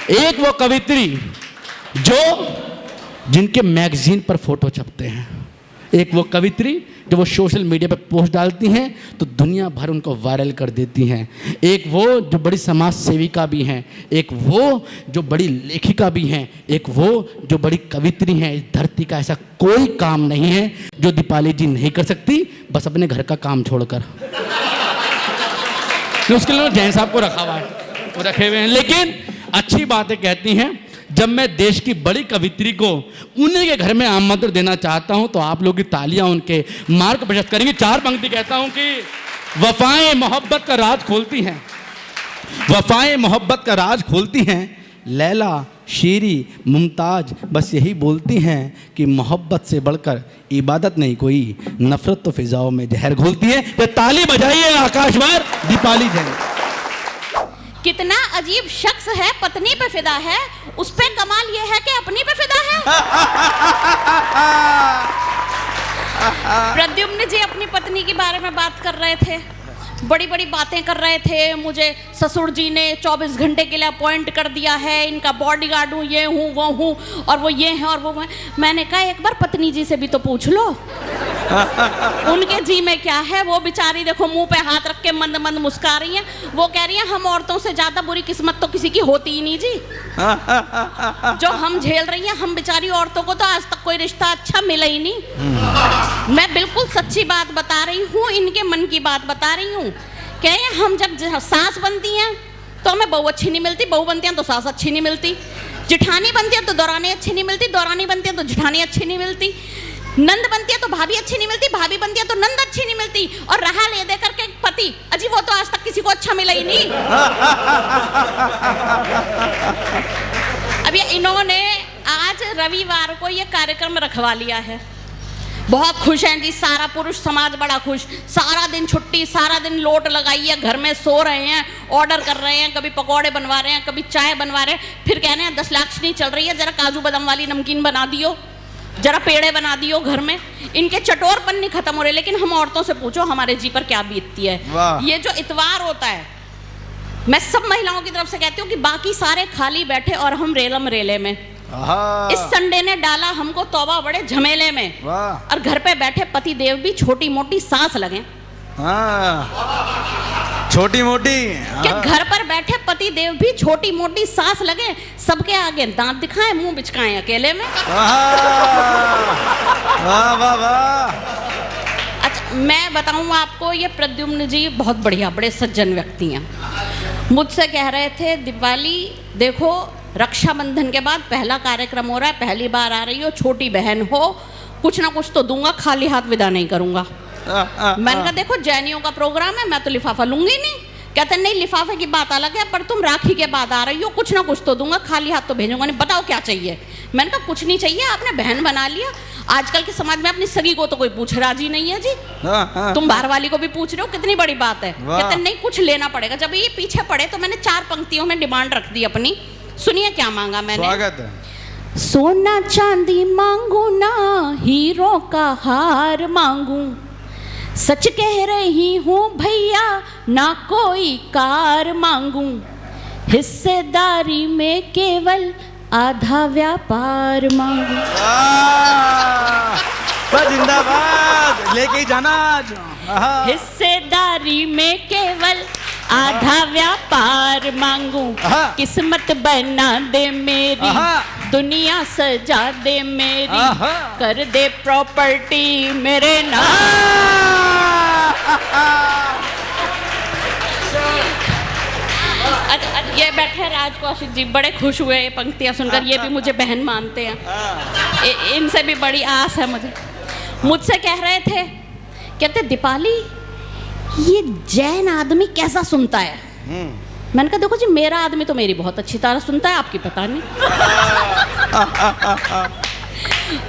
एक वो कवित्री जिनके मैगजीन पर फोटो छपते हैं, एक वो कवित्री जो वो सोशल मीडिया पर पोस्ट डालती हैं तो दुनिया भर उनको वायरल कर देती हैं, एक वो जो बड़ी समाज सेविका भी हैं, एक वो जो बड़ी लेखिका भी हैं, एक वो जो बड़ी कवित्री हैं। इस धरती का ऐसा कोई काम नहीं है जो दीपाली जी नहीं कर सकती, बस अपने घर का काम छोड़कर। उसके लिए जैन साहब को रखा हुआ है, वो रखे हुए हैं। लेकिन अच्छी बातें कहती हैं। जब मैं देश की बड़ी कवित्री को उन्हीं के घर में आमंत्रण देना चाहता हूं तो आप लोग की तालियां उनके मार्ग प्रशस्त करेंगे। 4 पंक्ति कहता हूं कि वफाएं मोहब्बत का राज खोलती हैं, वफाएं मोहब्बत का राज खोलती हैं, लैला शीरी मुमताज बस यही बोलती हैं कि मोहब्बत से बढ़कर इबादत नहीं कोई, नफरत तो फिजाओं में जहर घोलती है। तो ताली बजाइए आकाशवार दीपाली जैन। कितना अजीब शख्स है, पत्नी पे फिदा है, उस पे कमाल ये है कि अपनी पे फिदा है। प्रद्युम्न जी अपनी पत्नी के बारे में बात कर रहे थे, बड़ी बड़ी बातें कर रहे थे। मुझे ससुर जी ने 24 घंटे के लिए अपॉइंट कर दिया है, इनका बॉडीगार्ड हूँ, ये हूँ वो हूँ, और वो ये है और वो है। मैंने कहा एक बार पत्नी जी से भी तो पूछ लो उनके जी में क्या है। वो बेचारी देखो मुंह पे हाथ रख के मंद मंद मुस्का रही हैं। वो कह रही हैं हम औरतों से ज्यादा बुरी किस्मत तो किसी की होती ही नहीं जी। जो हम झेल रही हैं, हम बेचारी औरतों को तो आज तक कोई रिश्ता अच्छा मिला ही नहीं। मैं बिल्कुल सच्ची बात बता रही हूँ, इनके मन की बात बता रही हूँ। कहे हम जब सास बनती हैं तो हमें बहू अच्छी नहीं मिलती, बहू बनती हैं तो सास अच्छी नहीं मिलती, जिठानी बनती है तो दौरानी अच्छी नहीं मिलती, दौरानी बनती है तो जिठानी अच्छी नहीं मिलती, नंद बनती है तो भाभी अच्छी नहीं मिलती, भाभी बनती है तो नंद अच्छी नहीं मिलती, और रहा ले दे करके पति, अजी वो तो आज तक किसी को अच्छा मिला ही नहीं। अब ये इन्होंने आज रविवार को ये कार्यक्रम रखवा लिया है। बहुत खुश हैं जी, सारा पुरुष समाज बड़ा खुश। सारा दिन छुट्टी, सारा दिन लोट लगाई है, घर में सो रहे हैं, ऑर्डर कर रहे हैं, कभी पकौड़े बनवा रहे हैं, कभी चाय बनवा रहे हैं, फिर कह रहे हैं 10 लाख नहीं चल रही है, जरा काजू बादाम वाली नमकीन बना दियो, जरा पेड़े बना दियो घर में। इनके चटोरपन नहीं खत्म हो रहे। लेकिन हम औरतों से पूछो हमारे जी पर क्या बीतती है। ये जो इतवार होता है, मैं सब महिलाओं की तरफ से कहती हूँ कि बाकी सारे खाली बैठे और हम रेलम रेले में। इस संडे ने डाला हमको तौबा बड़े झमेले में, और घर पे बैठे पति देव भी छोटी मोटी सांस लगे। छोटी मोटी कि घर पर बैठे पति देव भी छोटी मोटी सांस लगे, सबके आगे दांत दिखाएं, मुंह बिचकाएं अकेले में। वाह वाह वाह। अच्छा मैं बताऊं आपको, ये प्रद्युम्न जी बहुत बढ़िया, बड़े सज्जन व्यक्ति हैं। मुझसे कह रहे थे दीपाली देखो रक्षाबंधन के बाद पहला कार्यक्रम हो रहा है, पहली बार आ रही हो, छोटी बहन हो, कुछ ना कुछ तो दूंगा, खाली हाथ विदा नहीं करूंगा। मैंने कहा देखो जैनियों का प्रोग्राम है, मैं तो लिफाफा लूंगी नहीं। कहते नहीं लिफाफे की बात अलग है, पर तुम राखी के बाद आ रही हो, कुछ ना कुछ तो दूंगा, खाली हाथ तो भेजूंगा नहीं। बताओ क्या चाहिए। मैंने कहा कुछ नहीं चाहिए, आपने बहन बना लिया। आजकल के समाज में अपनी सगी को तो कोई पूछ राजी नहीं है जी। तुम बाहर वाली को भी पूछ रहे हो, कितनी बड़ी बात है। कहते नहीं कुछ लेना पड़ेगा। जब ये पीछे पड़े तो मैंने 4 पंक्तियों में डिमांड रख दी अपनी। सुनिए क्या मांगा मैंने। स्वागत है। सोना चांदी मांगू ना, हीरो का हार मांगू, सच कह रही हूँ भैया ना कोई कार मांगू, हिस्सेदारी में केवल आधा व्यापार मांगू। जिंदाबाद, लेके जाना। हिस्सेदारी में केवल आधा व्यापार मांगू, किस्मत बना दे मेरी, दुनिया सजा दे मेरी, कर दे प्रॉपर्टी मेरे नाम। ये बैठे राज कौशिक जी, बड़े खुश हुए ये पंक्तियां सुनकर। ये भी मुझे बहन मानते हैं, इनसे भी बड़ी आस है मुझे। मुझसे कह रहे थे, कहते दीपाली ये जैन आदमी कैसा सुनता है। मैंने कहा देखो जी मेरा आदमी तो मेरी बहुत अच्छी तरह सुनता है, आपकी पता नहीं।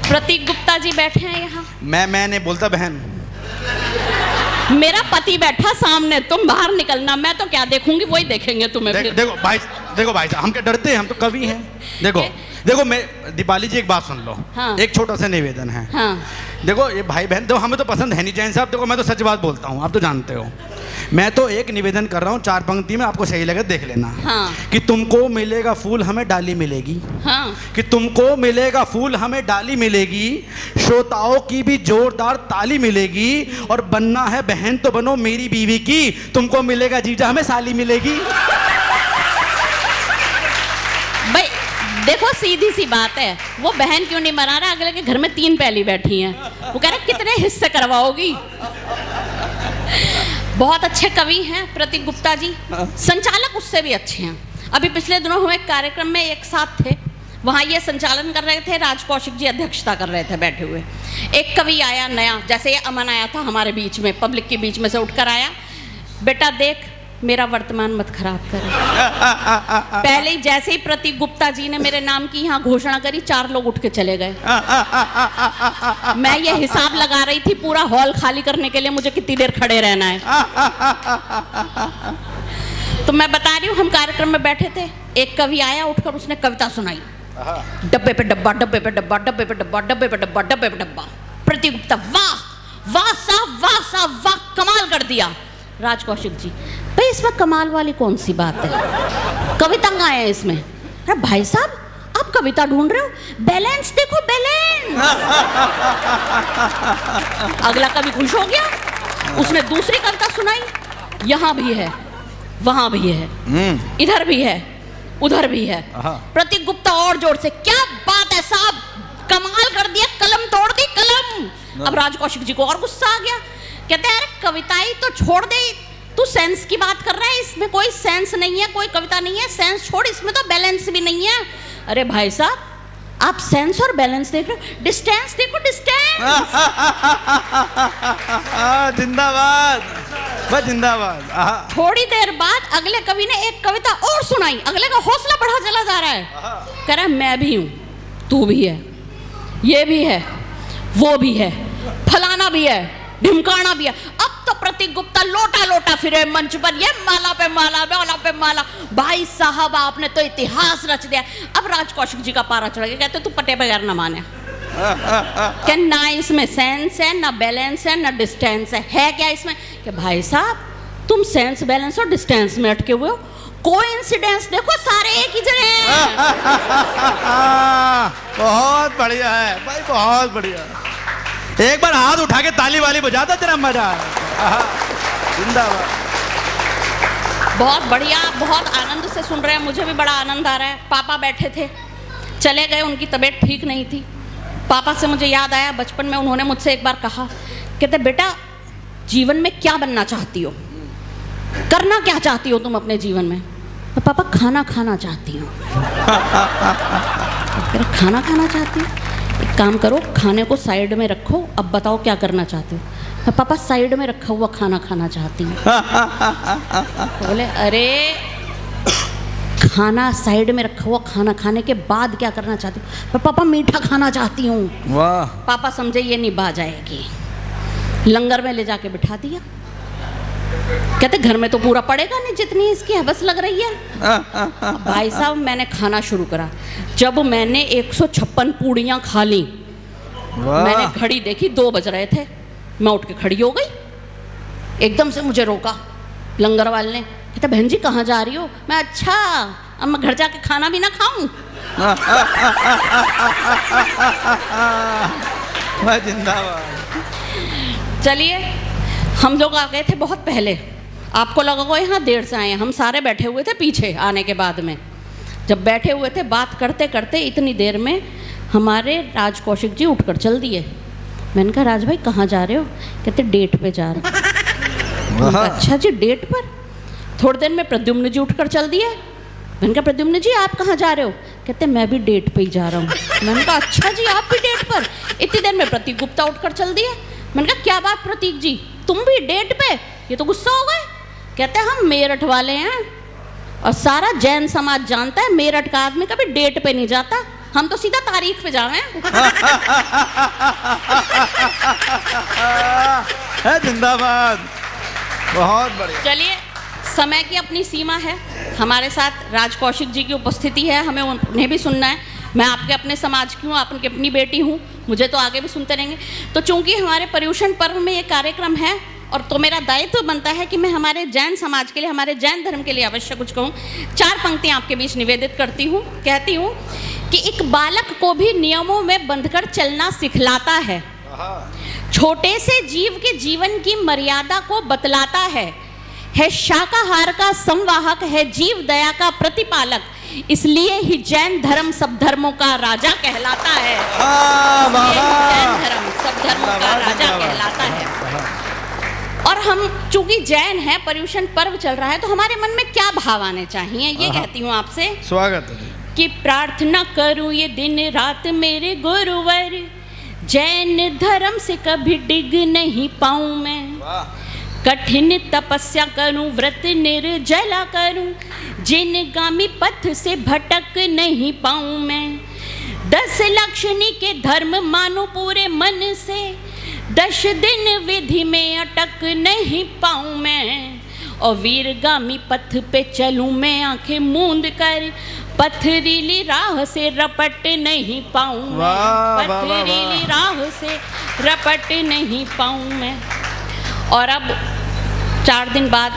प्रतीक गुप्ता जी बैठे हैं यहाँ। मैं नहीं बोलता बहन। मेरा पति बैठा सामने, तुम बाहर निकलना, मैं तो क्या देखूंगी वही देखेंगे तुम्हें। देखो भाई साहब, हम क्या डरते हैं, हम तो कवि हैं। देखो मैं दीपाली जी एक बात सुन लो। हाँ। एक छोटा सा निवेदन है। हाँ। देखो ये भाई बहन तो हमें तो पसंद है नहीं जैन साहब। देखो मैं तो सच बात बोलता हूँ, आप तो जानते हो। मैं तो एक निवेदन कर रहा हूँ, 4 पंक्ति में, आपको सही लगे देख लेना। हाँ। कि तुमको मिलेगा फूल हमें डाली मिलेगी। हाँ। कि तुमको मिलेगा फूल हमें डाली मिलेगी, श्रोताओं की भी जोरदार ताली मिलेगी, और बनना है बहन तो बनो मेरी बीवी की, तुमको मिलेगा जीजा हमें साली मिलेगी। भाई देखो सीधी सी बात है, वो बहन क्यों नहीं बना रहा, अगले के घर में 3 पहली बैठी हैं, वो कह रहे कितने हिस्से करवाओगी। बहुत अच्छे कवि हैं प्रतीक गुप्ता जी, संचालक उससे भी अच्छे हैं। अभी पिछले दिनों हम एक कार्यक्रम में एक साथ थे, वहाँ ये संचालन कर रहे थे, राज कौशिक जी अध्यक्षता कर रहे थे बैठे हुए। एक कवि आया नया, जैसे ये अमन आया था हमारे बीच में, पब्लिक के बीच में से उठकर आया, बेटा देख मेरा वर्तमान मत खराब कर। पहले ही जैसे ही प्रतीक गुप्ता जी ने मेरे नाम की यहाँ घोषणा करी, 4 लोग उठ के चले गए। मैं ये हिसाब लगा रही थी पूरा हॉल खाली करने के लिए मुझे कितनी देर खड़े रहना है। तो मैं बता रही हूँ, हम कार्यक्रम में बैठे थे, एक कवि आया उठकर उसने कविता सुनाई, डब्बे पे डब्बा, डब्बे पे डब्बा, डब्बे पे डब्बा, डब्बे पे डब्बा, डब्बे पे डब्बा। प्रतीक गुप्ता वाह वाह साहब, वाह साहब वाह, कमाल कर दिया। राज कौशिक जी, भाई इसमें कमाल वाली कौन सी बात है, कविता कहाँ है इसमें? अरे भाई साहब आप कविता ढूंढ रहे हो, बैलेंस देखो बैलेंस। अगला कवि खुश हो गया, उसने दूसरी कविता सुनाई, यहाँ भी है वहां भी है, इधर भी है उधर भी है। प्रतीक गुप्ता और जोर से, क्या बात है साहब, कमाल कर दिया, कलम तोड़ दी कलम। अब राज कौशिक जी को और गुस्सा आ गया, कहते हैं अरे कविताई तो छोड़ दे, तू सेंस की बात कर रहा है, इसमें कोई सेंस नहीं है, कोई कविता नहीं है, सेंस छोड़, इसमें तो बैलेंस भी नहीं है। अरे भाई साहब आप सेंस और बैलेंस देख रहे हो, डिस्टेंस देखो डिस्टेंस। जिंदाबाद बस जिंदाबाद। थोड़ी देर बाद अगले कवि ने एक कविता और सुनाई, अगले का हौसला बढ़ा चला जा रहा है, कह रहा है मैं भी हूं, तू भी है, ये भी है, वो भी है, फलाना भी है, ढिमकाना भी है। अब तो प्रतीक गुप्ता लोटा लोटा फिरे मंच पर, ये माला पे माला, माला पे माला। भाई साहब आपने तो इतिहास रच दिया। अब राज कौशिक जी का पारा चढ़ गया, कहते तू पटे बगैर ना माने, क्या ना इसमें सेंस है ना बैलेंस है ना डिस्टेंस है क्या इसमें? कि भाई साहब तुम सेंस बैलेंस और डिस्टेंस में अटके हुए हो, कोइंसिडेंस देखो सारे एक ही जगह हैं। बहुत बढ़िया है भाई, बहुत बढ़िया। एक बार हाथ उठा के ताली वाली बजा दो, तेरा मजा जिंदाबाद। बहुत बढ़िया, बहुत आनंद से सुन रहे हैं, मुझे भी बड़ा आनंद आ रहा है। पापा बैठे थे, चले गए, उनकी तबीयत ठीक नहीं थी। पापा से मुझे याद आया बचपन में उन्होंने मुझसे एक बार कहा, कहते बेटा जीवन में क्या बनना चाहती हो, करना क्या चाहती हो तुम अपने जीवन में? तो पापा खाना खाना चाहती हूँ। खाना खाना चाहती हूँ, एक काम करो खाने को साइड में रखो, अब बताओ क्या करना चाहते हो? तो पापा साइड में रखा हुआ खाना खाना चाहती हूँ। बोले अरे खाना साइड में रखा हुआ खाना खाने के बाद क्या करना चाहती हूँ? तो पापा मीठा खाना चाहती हूँ। वाह। पापा समझे ये निभा जाएगी, लंगर में ले जाके बिठा दिया। कहते घर में तो पूरा पड़ेगा नहीं जितनी इसकी हवस लग रही है। भाई साहब मैंने खाना शुरू करा, जब मैंने 156 पूड़ियाँ खा ली, मैंने घड़ी देखी 2 बज रहे थे, मैं उठ के खड़ी हो गई। एकदम से मुझे रोका लंगर वाले ने, कहते बहन जी कहाँ जा रही हो? मैं अच्छा अब मैं घर जाके खाना भी ना खाऊं। जिंदाबाद। चलिए हम लोग आ गए थे बहुत पहले, आपको लगा होगा यहाँ देर से आए, हम सारे बैठे हुए थे पीछे आने के बाद में। जब बैठे हुए थे बात करते करते इतनी देर में हमारे राज कौशिक जी उठकर चल दिए। मैंने कहा राज भाई कहाँ जा रहे हो? कहते डेट पे जा रहे हो। अच्छा जी डेट पर? थोड़ी देर में प्रद्युम्न जी उठकर चल दिए। मैंने कहा प्रद्युम्न जी आप कहाँ जा रहे हो? कहते मैं भी डेट पे ही जा रहा हूँ। मैंने कहा अच्छा जी आप भी डेट पर? इतनी देर में प्रतीक गुप्ता उठकर चल दिए। मैंने कहा क्या बात प्रतीक जी तुम भी डेट पे? ये तो गुस्सा हो गए। कहते हम मेरठ वाले हैं और सारा जैन समाज जानता है मेरठ का आदमी कभी डेट पे नहीं जाता, हम तो सीधा तारीख पे जावे। जिंदाबाद, बहुत बढ़िया। चलिए समय की अपनी सीमा है, हमारे साथ राज कौशिक जी की उपस्थिति है, हमें उन्हें भी सुनना है। मैं आपके अपने समाज की हूँ, आप उनकी अपनी बेटी हूँ, मुझे तो आगे भी सुनते रहेंगे। तो चूंकि हमारे पर्यूषण पर्व में ये कार्यक्रम है और तो मेरा दायित्व बनता है कि मैं हमारे जैन समाज के लिए, हमारे जैन धर्म के लिए अवश्य कुछ कहूँ। 4 पंक्तियाँ आपके बीच निवेदित करती हूँ। कहती हूँ कि एक बालक को भी नियमों में बंधकर चलना सिखलाता है, छोटे से जीव के जीवन की मर्यादा को बतलाता है शाकाहार का संवाहक, है जीव दया का प्रतिपालक, इसलिए ही जैन धर्म सब धर्मों का राजा कहलाता है। जैन धर्म सब धर्मों का राजा कहलाता है। और हम चूंकि जैन हैं, पर्युषण पर्व चल रहा है, तो हमारे मन में क्या भाव आने चाहिए, ये कहती हूँ आपसे। स्वागत है कि प्रार्थना करूँ ये दिन रात मेरे गुरुवर, जैन धर्म से कभी डिग नहीं पाऊँ मैं। कठिन तपस्या करूं, व्रत निर्जला करूं, जिन गामी पथ से भटक नहीं पाऊं मैं। 10 लक्षणी के धर्म मानूं पूरे मन से, 10 दिन विधि में अटक नहीं पाऊं मैं। और वीरगामी पथ पे चलूं मैं आंखें मूंद कर, पथरीली राह से रपट नहीं पाऊं मैं। पथरीली राह से रपट नहीं पाऊं मैं। और अब 4 दिन बाद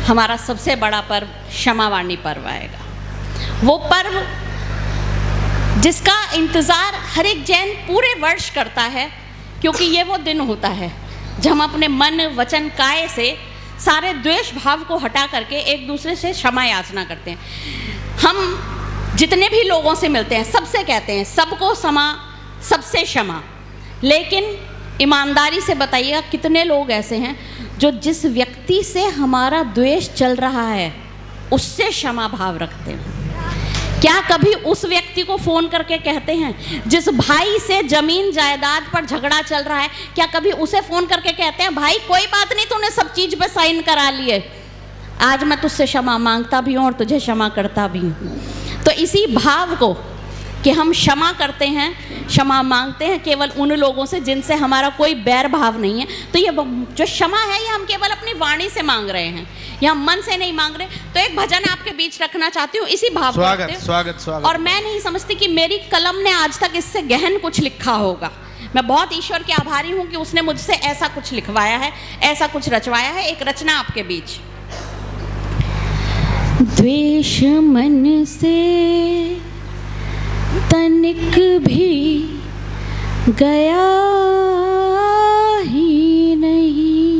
हमारा सबसे बड़ा पर्व क्षमावाणी पर्व आएगा। वो पर्व जिसका इंतज़ार हर एक जैन पूरे वर्ष करता है, क्योंकि ये वो दिन होता है जब हम अपने मन वचन काया से सारे द्वेष भाव को हटा करके एक दूसरे से क्षमा याचना करते हैं। हम जितने भी लोगों से मिलते हैं सबसे कहते हैं सबको क्षमा, सबसे क्षमा। लेकिन ईमानदारी से बताइएगा कितने लोग ऐसे हैं जो जिस व्यक्ति से हमारा द्वेष चल रहा है उससे क्षमा भाव रखते हैं? क्या कभी उस व्यक्ति को फ़ोन करके कहते हैं, जिस भाई से ज़मीन जायदाद पर झगड़ा चल रहा है, क्या कभी उसे फ़ोन करके कहते हैं भाई कोई बात नहीं, तूने सब चीज़ पे साइन करा लिए, आज मैं तुझसे क्षमा मांगता भी हूँ और तुझे क्षमा करता भी हूँ। तो इसी भाव को कि हम क्षमा करते हैं, क्षमा मांगते हैं केवल उन लोगों से जिनसे हमारा कोई बैर भाव नहीं है। तो ये जो क्षमा है ये हम केवल अपनी वाणी से मांग रहे हैं, ये हम मन से नहीं मांग रहे। तो एक भजन आपके बीच रखना चाहती हूँ इसी भाव को। स्वागत। और मैं नहीं समझती कि मेरी कलम ने आज तक इससे गहन कुछ लिखा होगा। मैं बहुत ईश्वर की आभारी हूँ कि उसने मुझसे ऐसा कुछ लिखवाया है, ऐसा कुछ रचवाया है। एक रचना आपके बीच। द्वेष मन से तनिक भी गया ही नहीं,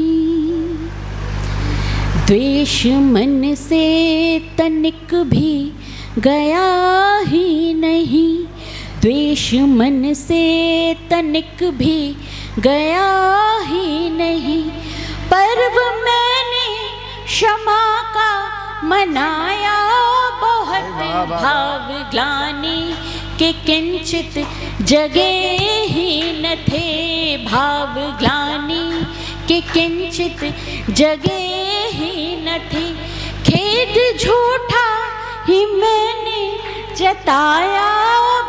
द्वेष मन से तनिक भी गया ही नहीं, द्वेष मन से तनिक भी गया ही नहीं। पर्व मैंने क्षमा का मनाया बहुत, भाव ग्लानि के किंचित जगह ही न थे, भाव ग्लानि के किंचित जगह ही न थे। खेद झूठा ही मैंने जताया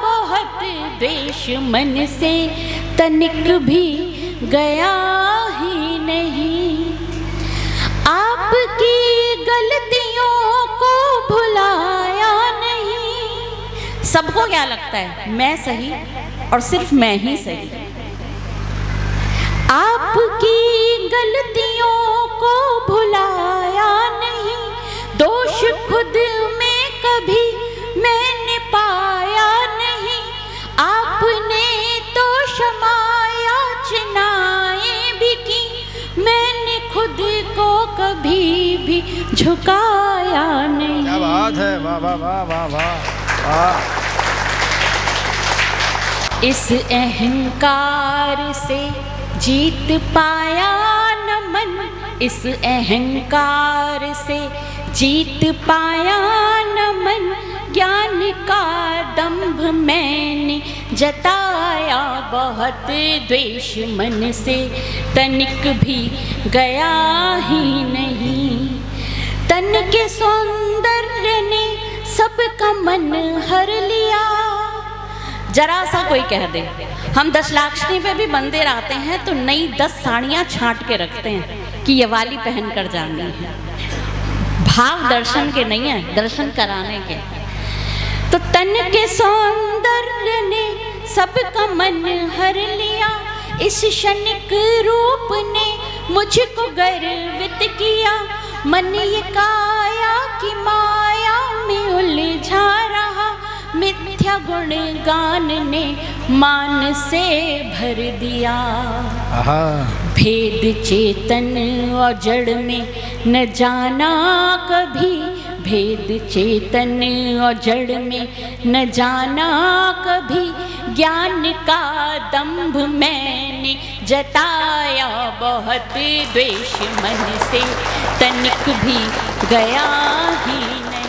बहुत, द्वेष मन से तनिक भी गया ही नहीं। आपकी गलतियों को भुलाया नहीं। सबको क्या लगता है मैं सही और सिर्फ मैं ही सही। आपकी गलतियों को भुलाया नहीं, दोष खुद में कभी मैंने पाया नहीं। आपने तो क्षमा याचनाएं भी की, मैंने खुद को कभी भी झुकाया नहीं। क्या बात है, वाह वाह वाह वाह वाह। इस अहंकार से जीत पाया न मन, इस अहंकार से जीत पाया न मन। ज्ञान का दंभ मैंने जताया बहुत, द्वेष मन से तनिक भी गया ही नहीं। तन के सौंदर्य ने सबका मन हर लिया। जरा सा कोई कह दे हम दशलाक्षणी पे भी बंदे रहते हैं तो नई 10 साड़ियाँ छांट के रखते हैं कि ये वाली पहन कर जानी है। भाव दर्शन के नहीं है, दर्शन कराने के। तो तन के सौंदर्य ने सबका मन हर लिया, इस क्षणिक रूप ने मुझको गर्वित किया, मन ये काया की माया में उलझा रहा, मिथ्या गुण गान ने मान से भर दिया। भेद चेतन और जड़ में न जाना कभी, भेद चेतन और जड़ में न जाना कभी, ज्ञान का दंभ मैंने जताया बहुत, द्वेष मन से तनिक भी गया ही नहीं।